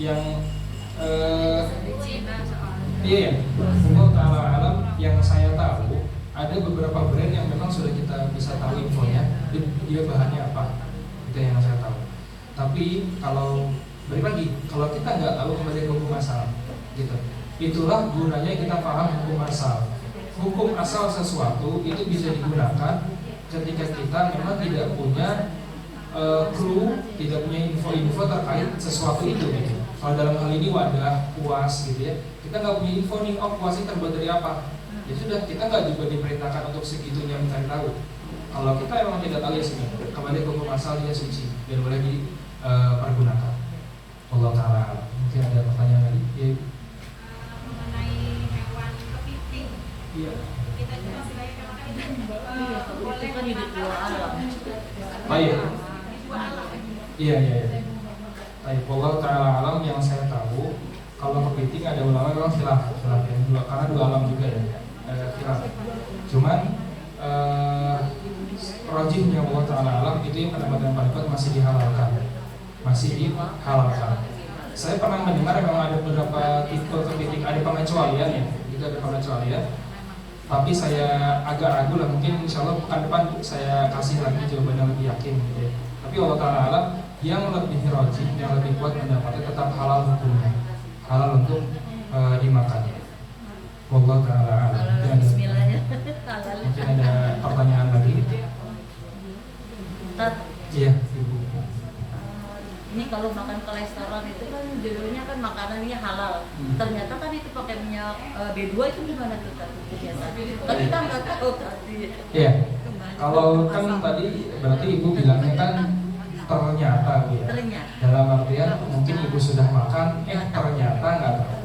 yang Cina soalnya. iya ya, Allah Ta'ala alam, yang saya tahu ada beberapa brand yang memang sudah kita bisa tahu infonya, dia bahannya apa, itu yang saya tahu. Tapi kalau balik lagi, kalau kita nggak tahu kembali ke hukum asal, gitu. Itulah gunanya kita paham hukum asal. Hukum asal sesuatu itu bisa digunakan ketika kita memang tidak punya clue, tidak punya info-info terkait sesuatu itu gitu. Kalau dalam hal ini wadah, kuas gitu ya, kita nggak punya info nih, oh kuas ini terbuat dari apa, ya sudah, kita nggak juga diperintahkan untuk segitunya mencari tahu. Kalau kita memang tidak tahu ya sini, kembali ke hukum asal, dia suci dan boleh dipergunakan. Allah Ta'ala alam. Mungkin ada pertanyaan lagi? Ya. Mengenai hewan kepiting, Iya. kita juga sebagai makan itu Boleh itu kan hidup dua alam. Oh iya. dua alam. Iya. Baik, Allah Ta'ala alam, yang saya tahu kalau kepiting ada ulama memang khilaf ya, karena dua alam juga ya, khilaf. Cuman rajihnya Allah Ta'ala alam itu yang pendapat yang paling kuat masih dihalalkan. Saya pernah mendengar memang ada beberapa tipe kepiting, ada pengecualian ya, itu ada pengecualian. Tapi saya agak ragu lah, mungkin insya Allah pekan depan saya kasih lagi jawaban yang lebih yakin gitu ya. Tapi Allah Ta'ala alam, yang lebih rajih, yang lebih kuat pendapatnya tetap halal hukumnya, halal untuk dimakan. Allah Ta'ala alam. Bismillahnya. Mungkin ada pertanyaan lagi? Tat, Iya, Ibu. ini kalau makan ke restoran itu kan judulnya kan makanannya halal. Ternyata kan itu pakai minyak B2 itu gimana tuh Tat? Kan kita nggak tahu tadi. Iya. Kalau kan tadi berarti Ibu bilangnya kan ternyata ya. Ternyata. Dalam artian mungkin Ibu sudah makan, ternyata nggak tahu.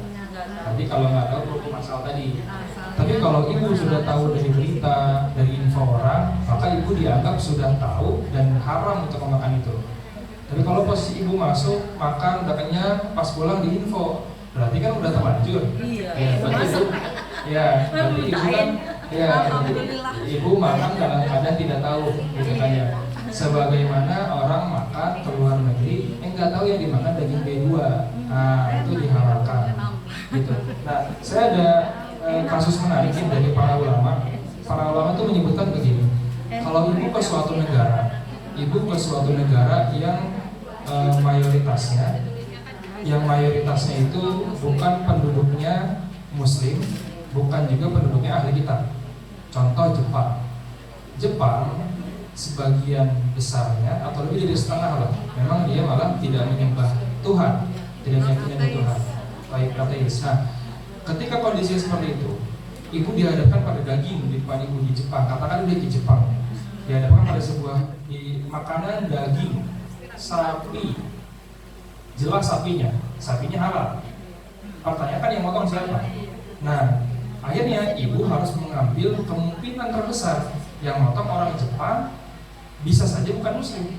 Tadi kalau nggak tahu hukum asal tadi. Tapi kalau Ibu sudah tahu dari berita, dari info orang, maka Ibu dianggap sudah tahu dan haram untuk memakan itu. Tapi kalau posisi Ibu masuk, makan, udah kenyang, pas pulang di info, berarti kan udah terlanjur. Iya. Ya, berarti Ibu, ya, berarti Ibu kan, ya, Ibu makan dalam keadaan tidak tahu, gitu kan ya. Sebagaimana orang makan ke luar negeri, nggak tahu yang dimakan daging B2, nah itu dihalalkan, gitu. Nah, saya ada kasus menarik dari para ulama. Para ulama itu menyebutkan begini: kalau ibu ke suatu negara, yang mayoritasnya itu bukan penduduknya Muslim, bukan juga penduduknya ahli kitab. Contoh Jepang sebagian besarnya atau lebih dari setengah lah, memang dia malah tidak menyembah Tuhan, tidak meyakini Tuhan, baik ateis. Nah, ketika kondisi seperti itu, ibu dihadapkan pada daging di depan ibu di Jepang, katakan dia di Jepang, dihadapkan pada sebuah makanan daging sapi, jelas sapinya halal. Pertanyakan yang motong siapa? Nah, akhirnya ibu harus mengambil kemungkinan terbesar yang motong orang Jepang bisa saja bukan Muslim,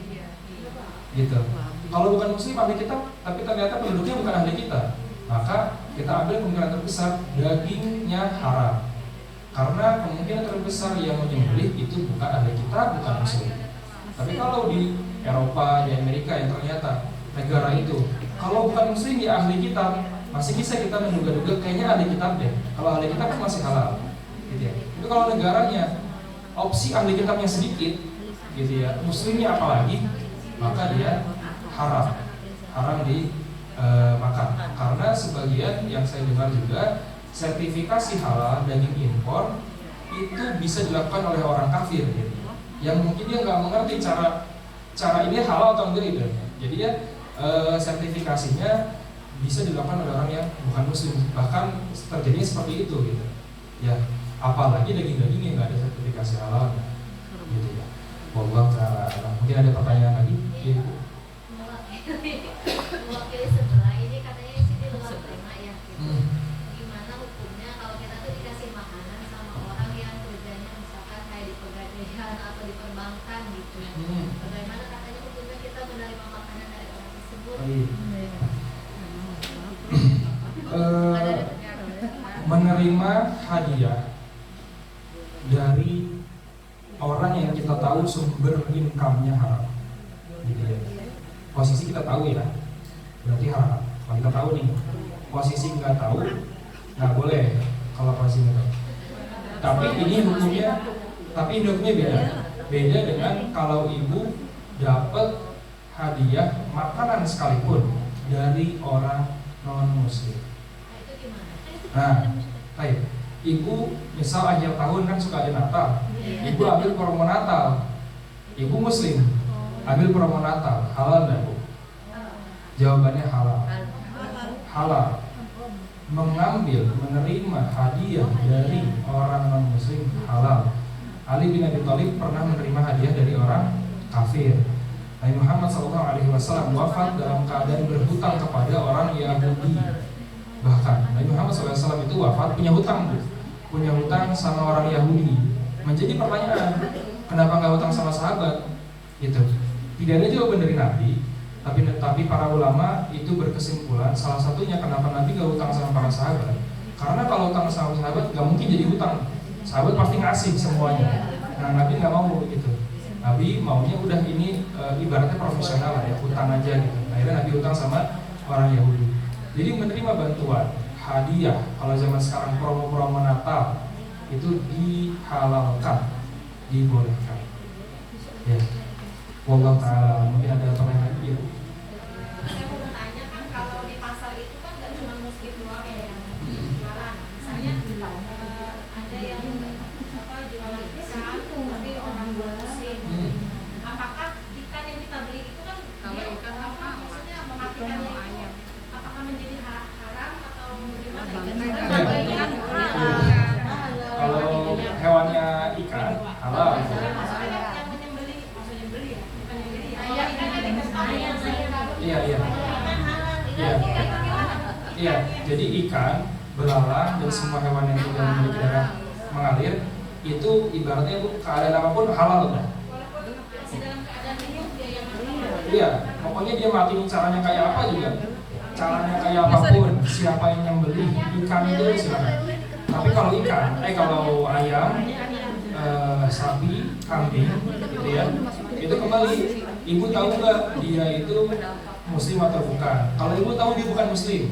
gitu. Kalau bukan Muslim ahli kitab, tapi ternyata penduduknya bukan ahli kitab, maka kita ambil kemungkinan terbesar dagingnya haram, karena kemungkinan terbesar yang menyembelih itu bukan ahli kitab, bukan Muslim. Tapi kalau di Eropa, di Amerika yang ternyata negara itu kalau bukan Muslim ya ahli kitab, masih bisa kita menduga-duga kayaknya ahli kitab deh. Kalau ahli kitab kan masih halal, gitu ya. Tapi kalau negaranya opsi ahli kitabnya sedikit, gitu ya, Muslimnya apalagi, maka dia haram dimakan. Karena sebagian yang saya dengar juga sertifikasi halal daging impor itu bisa dilakukan oleh orang kafir, gitu, yang mungkin dia nggak mengerti cara ini halal atau enggak gitu. Jadi ya sertifikasinya bisa dilakukan oleh orang yang bukan Muslim, bahkan terjadinya seperti itu, gitu ya. Apalagi daging-daging yang nggak ada sertifikasi halal, gitu ya. Wallah ta'ala. Mungkin ada pertanyaan lagi? Iya. Mewakili sebelah ini katanya sih di luar terima ya. Gimana hukumnya kalau kita tuh dikasih makanan sama orang yang kerjanya misalkan kayak di pegadaian atau di perbankan gitu. Bagaimana katanya hukumnya kita menerima hadiah dari orang yang kita tahu sumber income-nya haram, gitu ya. Posisi kita tahu ya, berarti haram. Kalau kita tahu nih, posisi nggak tahu, nggak boleh kalau posisi nggak tahu. Tapi ini hukumnya beda dengan kalau ibu dapat hadiah makanan sekalipun dari orang non muslim. Nah, baik. Ibu misal akhir tahun kan suka ada Natal, ibu ambil promo Natal, ibu muslim, ambil promo Natal, halal nggak bu? Jawabannya halal. Halal. Mengambil, menerima hadiah dari orang non muslim halal. Ali bin Abi Thalib pernah menerima hadiah dari orang kafir. Nabi Muhammad SAW wafat dalam keadaan berhutang kepada orang Yahudi. Bahkan Nabi Muhammad SAW itu wafat punya hutang sama orang Yahudi. Menjadi pertanyaan, kenapa nggak hutang sama sahabat? Gitu. Tidak ada jawaban dari Nabi. Tapi para ulama itu berkesimpulan salah satunya kenapa Nabi nggak hutang sama para sahabat. Karena kalau hutang sama sahabat nggak mungkin jadi hutang. Sahabat pasti ngasih semuanya. Nah Nabi nggak mau begitu. Nabi maunya udah ini ibaratnya profesional lah ya, hutang aja gitu. Akhirnya Nabi hutang sama orang Yahudi. Jadi menerima bantuan, hadiah, kalau zaman sekarang promo-promo Natal itu dihalalkan, dibolehkan. Ya. Wallahu ta'ala, mungkin ada pertanyaan lagi ya. Saya mau bertanya kan kalau di pasar itu kan nggak cuma muslim doang ya yang jualan. Misalnya ada yang jualan ikan tapi orang muslim. Apakah ikan yang kita beli itu kan dia maksudnya mematikan ayam? Apakah menjadi haram atau bagaimana? Kalau hewannya ikan halal. Iya. Jadi ikan, belalang dan semua hewan yang tidak memiliki darah mengalir itu ibaratnya keadaan apapun halal kan? Iya, pokoknya dia mati caranya kayak apa juga, caranya kayak apapun, siapa yang nyembelih ikan itu silakan. Tapi kalau kalau ayam, sapi, kambing, gitu ya, itu kembali ibu tahu nggak dia itu muslim atau bukan. Kalau ibu tahu dia bukan muslim,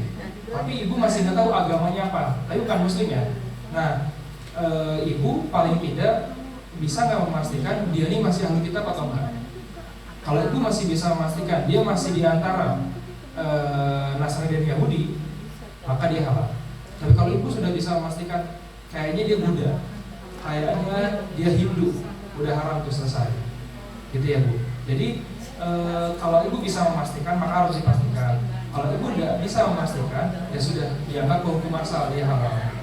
tapi ibu masih nggak tahu agamanya apa, tapi bukan muslim ya. Nah, ibu paling tidak bisa nggak memastikan dia ini masih ahli kitab atau enggak. Kalau ibu masih bisa memastikan dia masih di antara Nasrani dan Yahudi, maka dia halal. Tapi kalau ibu sudah bisa memastikan kayaknya dia Buddha, kayaknya dia Hindu, udah haram tuh selesai. Gitu ya bu. Jadi kalau ibu bisa memastikan maka harus dipastikan. Kalau ibu tidak bisa memastikan, ya sudah dianggap hukum asal dia halal.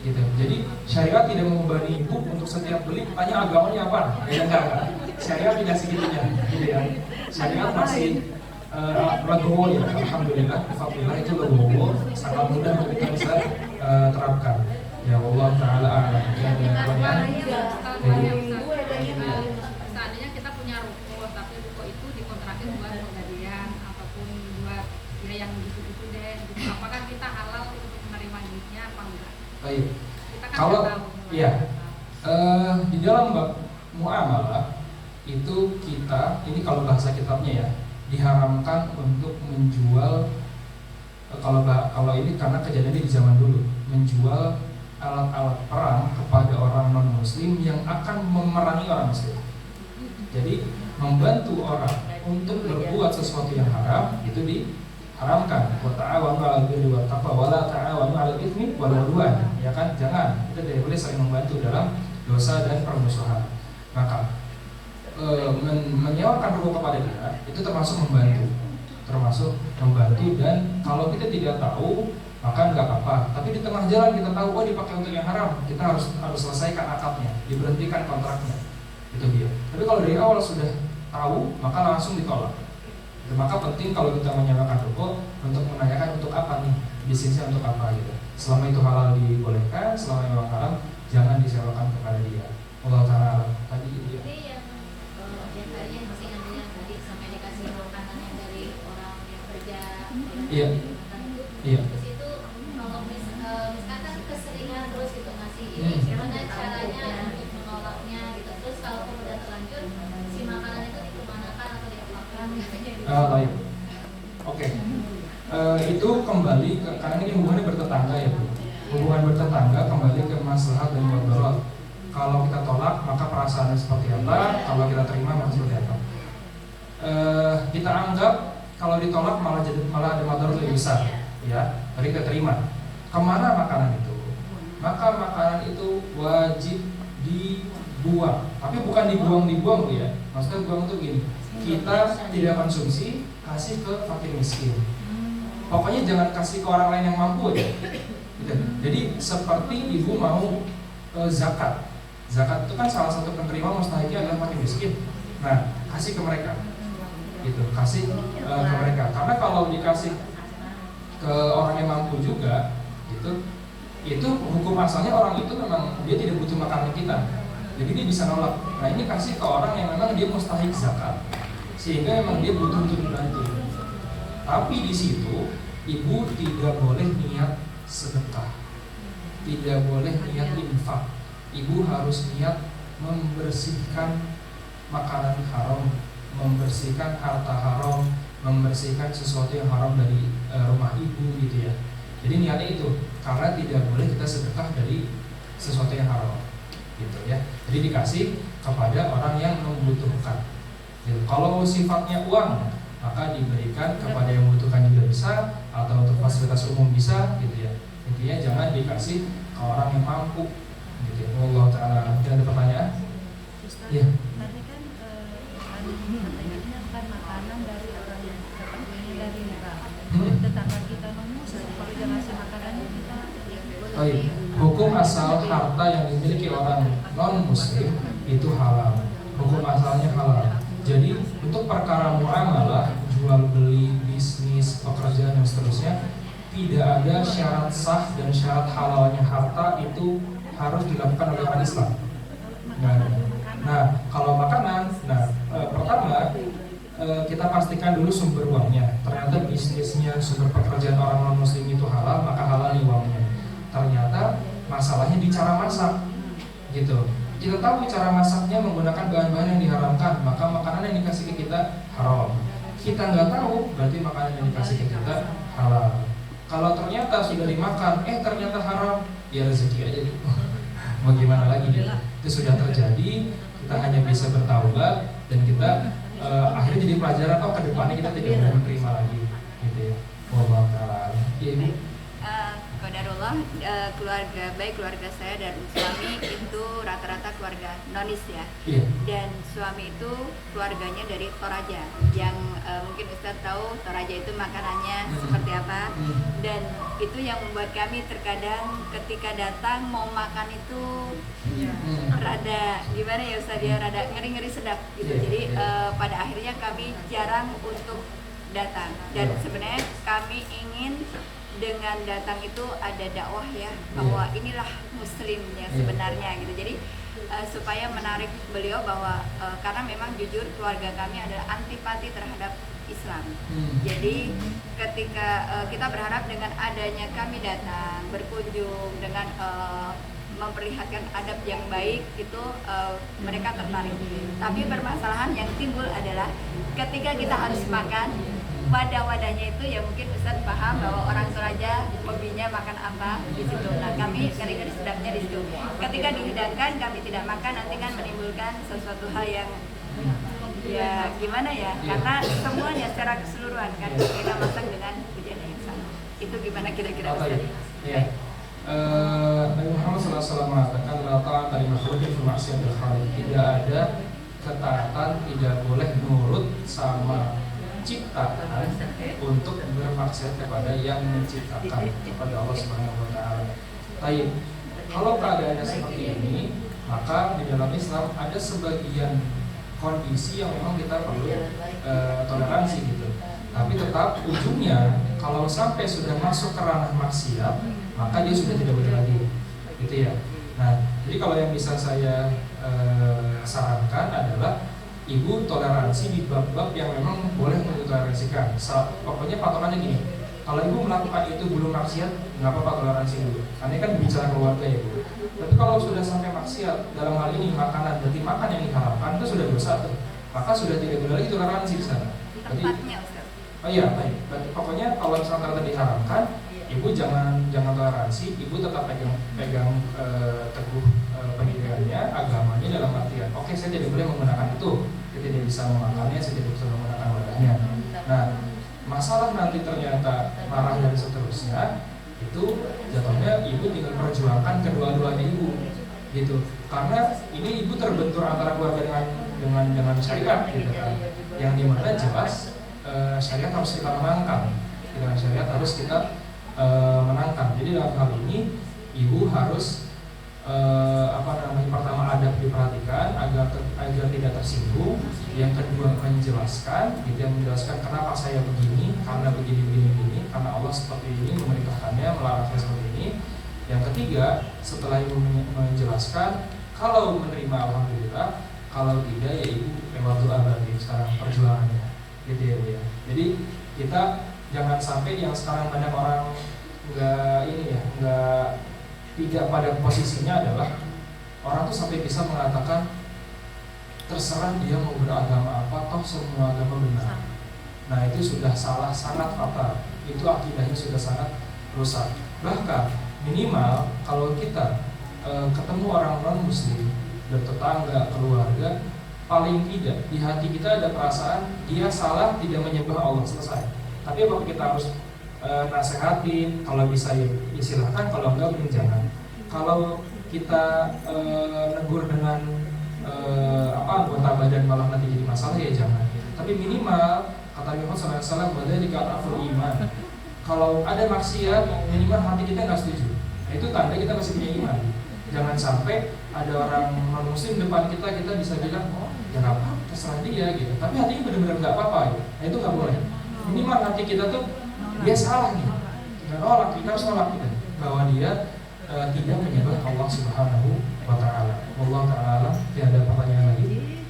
Gitu. Jadi syariat tidak membebani ibu untuk setiap beli tanya agamanya apa. Ya enggak. Syariat tidak segitunya, gitu ya. Syariat masih legowo ya, alhamdulillah, alhamdulillah itu legowo, sangat mudah untuk kita bisa terapkan. Ya Allah Taala a'lam. Seandainya kita punya ruko, tapi ruko itu dikontrakin buat penggadaian ataupun buat ya yang gitu-gitu deh. Apakah kita halal untuk menerima duitnya apa enggak? Baik. Kita kan Kalau tahu. ya di dalam bab muamalah itu kita ini kalau bahasa kitabnya ya diharamkan untuk menjual kalau ini karena kejadiannya di zaman dulu menjual alat-alat perang kepada orang non muslim yang akan memerangi orang muslim. Jadi membantu orang untuk berbuat sesuatu yang haram itu diharamkan. Wa ta'awanu 'alal birri wat taqwa wa la ta'awanu 'alal itsmi wal 'udwan. Ya kan? Jangan. Kita tidak boleh saling membantu dalam dosa dan permusuhan. Maka menyewakan ruko kepada dia itu termasuk membantu dan kalau kita tidak tahu maka nggak apa-apa. Tapi di tengah jalan kita tahu dipakai untuk yang haram, kita harus selesaikan akadnya, diberhentikan kontraknya. Itu dia. Tapi kalau dari awal sudah tahu maka langsung ditolak. Maka penting kalau kita menyewakan ruko untuk menanyakan untuk apa nih, bisnisnya untuk apa gitu. Selama itu halal dibolehkan, selama memang haram jangan disewakan kepada dia. Allah Ta'ala tadi itu ya. Iya. Iya. Terus itu kalau misalkan keseringan gimana caranya untuk menolaknya gitu. Terus kalau udah terlanjur si makanan itu dikemanakan atau diapakan biasanya gitu. Baik. Oke. Itu kembali ke, karena ini hubungannya bertetangga ya Bu. Hubungan bertetangga kembali ke maslahat dan mudarat. Kalau kita tolak maka perasaannya seperti apa, kalau kita terima maka seperti apa. Kita anggap kalau ditolak malah ada mudarat lebih besar, ya. Mari kita terima. Kemana makanan itu? Maka makanan itu wajib dibuang. Tapi bukan dibuang Bu ya. Maksudnya buang itu gini. Kita tidak konsumsi, kasih ke fakir miskin. Pokoknya jangan kasih ke orang lain yang mampu ya. Gitu. Jadi seperti ibu mau zakat. Zakat itu kan salah satu penerima mustahiknya adalah fakir miskin. Nah, kasih ke mereka. Gitu, kasih ke mereka. Karena kalau dikasih ke orang yang mampu juga, itu hukum asalnya orang itu memang dia tidak butuh makanan kita. Jadi dia bisa nolak. Nah, ini kasih ke orang yang memang dia mustahik zakat. Sehingga memang dia butuh untuk dibantu. Tapi di situ ibu tidak boleh niat sedekah, tidak boleh niat infak. Ibu harus niat membersihkan makanan haram, membersihkan harta haram, membersihkan sesuatu yang haram dari rumah ibu gitu ya. Jadi niatnya itu, karena tidak boleh kita sedekah dari sesuatu yang haram gitu ya. Jadi dikasih kepada orang yang membutuhkan. Gitu. Kalau sifatnya uang, maka diberikan kepada yang membutuhkan juga bisa, atau untuk fasilitas umum bisa gitu ya. Intinya jangan dikasih ke orang yang mampu gitu ya. Allah Ta'ala. Mungkin ada pertanyaan? Iya. Tadi kan katanya kan makanan dari orang yang seperti ini dari riba. Tetangga kita non-muslim kalau dia ngasih makanannya kita Baik. Hukum asal harta yang dimiliki orang non-muslim itu halal. Hukum asalnya halal. Jadi untuk perkara muamalah, jual beli, bisnis, pekerjaan dan seterusnya, tidak ada syarat sah dan syarat halalnya harta itu harus dilakukan oleh orang Islam. Nah, kalau makanan, pertama kita pastikan dulu sumber uangnya. Ternyata bisnisnya, sumber pekerjaan orang non muslim itu halal, maka halal nih uangnya. Ternyata masalahnya di cara masak, gitu. Kita tahu cara masaknya menggunakan bahan-bahan yang diharamkan, maka makanan yang dikasih ke kita haram. Kita nggak tahu, berarti makanan yang dikasih ke kita halal. Kalau ternyata sudah dimakan, ternyata haram, ya rezeki aja gitu. Mau gimana lagi gitu. Itu sudah terjadi, kita hanya bisa bertaubat dan kita akhirnya jadi pelajaran. Oh, ke depannya kita tidak boleh menerima lagi, gitu ya. Wallahu ta'ala. Iya Ibu. Qadarullah, keluarga saya dan suami itu rata-rata keluarga nonis ya. Iya. Dan suami itu keluarganya dari Toraja, yang mungkin Ustaz tahu Toraja itu makanannya seperti apa. Dan itu yang membuat kami terkadang ketika datang mau makan itu rada gimana ya Ustaz ya, rada ngeri-ngeri sedap gitu. Jadi pada akhirnya kami jarang untuk datang. Dan sebenarnya kami ingin dengan datang itu ada dakwah ya, bahwa inilah muslimnya sebenarnya gitu. Jadi supaya menarik beliau bahwa karena memang jujur keluarga kami adalah antipati terhadap Islam. Jadi ketika kita berharap dengan adanya kami datang berkunjung dengan memperlihatkan adab yang baik itu mereka tertarik. Tapi permasalahan yang timbul adalah ketika kita harus makan, wadah-wadahnya itu ya mungkin Ustaz paham bahwa orang Toraja hobinya makan apa di situ. Nah, kami ngeri-ngeri sedapnya di situ. Ketika dihidangkan kami tidak makan, nanti kan menimbulkan sesuatu hal yang ya gimana ya, karena semuanya secara keseluruhan kan kita masak dengan hujan yang sama. Itu gimana kira-kira Ustaz? Iya. Nabi Muhammad SAW mengatakan la ta'ata li makhluqin fi ma'siyatil khaliq. Tidak ada ketaatan, tidak boleh nurut sama ciptaan untuk bermaksiat kepada yang menciptakan, kepada Allah Subhanahu wa taala. Baik. Kalau keadaannya seperti ini, maka di dalam Islam ada sebagian kondisi yang memang kita perlu toleransi gitu. Tapi tetap ujungnya kalau sampai sudah masuk ke ranah maksiat, maka dia sudah tidak boleh lagi. Gitu ya. Nah, jadi kalau yang bisa saya sarankan adalah ibu toleransi di bab-bab yang memang boleh untuk ditoleransikan. Pokoknya patokannya gini, Kalau ibu melakukan itu belum maksiat, nggak apa-apa toleransi dulu. Karena ini kan bicara keluarga ya bu. Tapi kalau sudah sampai maksiat, dalam hal ini makanan, berarti makan yang diharamkan itu sudah dosa tuh. Maka sudah tidak boleh lagi toleransi di sana. Berarti, Tempatnya Ustaz. oh iya, baik. Berarti pokoknya kalau misalnya ternyata diharamkan, ibu jangan toleransi, ibu tetap pegang teguh pendidikannya, agamanya dalam artian, oke, saya tidak boleh menggunakan itu, saya tidak bisa memakannya, saya tidak bisa menggunakan wadahnya. Nah, masalah nanti ternyata marah dan seterusnya, itu jatuhnya ibu tinggal perjuangkan kedua-duanya ibu, gitu. Karena ini ibu terbentur antara keluarga dengan syariat, gitu kan. Yang dimana jelas syariat harus kita menangkan, dengan syariat harus kita menangkan. Jadi dalam hal ini ibu harus pertama adab diperhatikan agar tidak tersinggung. Yang kedua menjelaskan, gitu, menjelaskan kenapa saya begini, karena begini, karena Allah seperti ini memerintahkannya, melarangnya seperti ini. Yang ketiga, setelah ibu menjelaskan, kalau menerima alhamdulillah, kalau tidak ya ibu lewat doa berarti sekarang perjuangannya, gitu ya bu ya. Jadi kita jangan sampai yang sekarang banyak orang nggak tidak pada posisinya adalah orang tuh sampai bisa mengatakan terserah dia mau beragama apa, toh semua agama benar. Nah itu sudah salah, sangat fatal. Itu akidahnya sudah sangat rusak. Bahkan minimal kalau kita ketemu orang non muslim, bertetangga, keluarga, paling tidak di hati kita ada perasaan dia salah, tidak menyembah Allah, selesai. Tapi apa kita harus nasehatin, kalau bisa ya silahkan, kalau enggak mending jangan. Kalau kita negur dengan anggota badan malah nanti jadi masalah ya jangan. Tapi minimal kata Muhammad SAW, badai dikatakan iman. Kalau ada maksiat, minimal hati kita nggak setuju. Nah, itu tanda kita masih punya iman. Jangan sampai ada orang non muslim depan kita bisa bilang, oh ya nggak apa, terserah dia gitu. Tapi hatinya benar-benar nggak apa-apa gitu. Nah itu nggak boleh. Minimal hati kita tuh dia salah nih. Dan kita harus nolak kita bahwa dia tidak menyembah Allah Subhanahu wa Ta'ala. Allah Ta'ala, tidak ada pertanyaan lagi.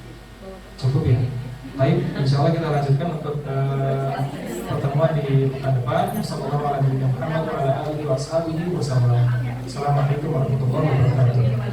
Cukup ya. Baik, insya Allah kita lanjutkan untuk pertemuan di pekan depan. Assalamualaikum warahmatullahi wabarakatuh. Assalamualaikum warahmatullahi wabarakatuh.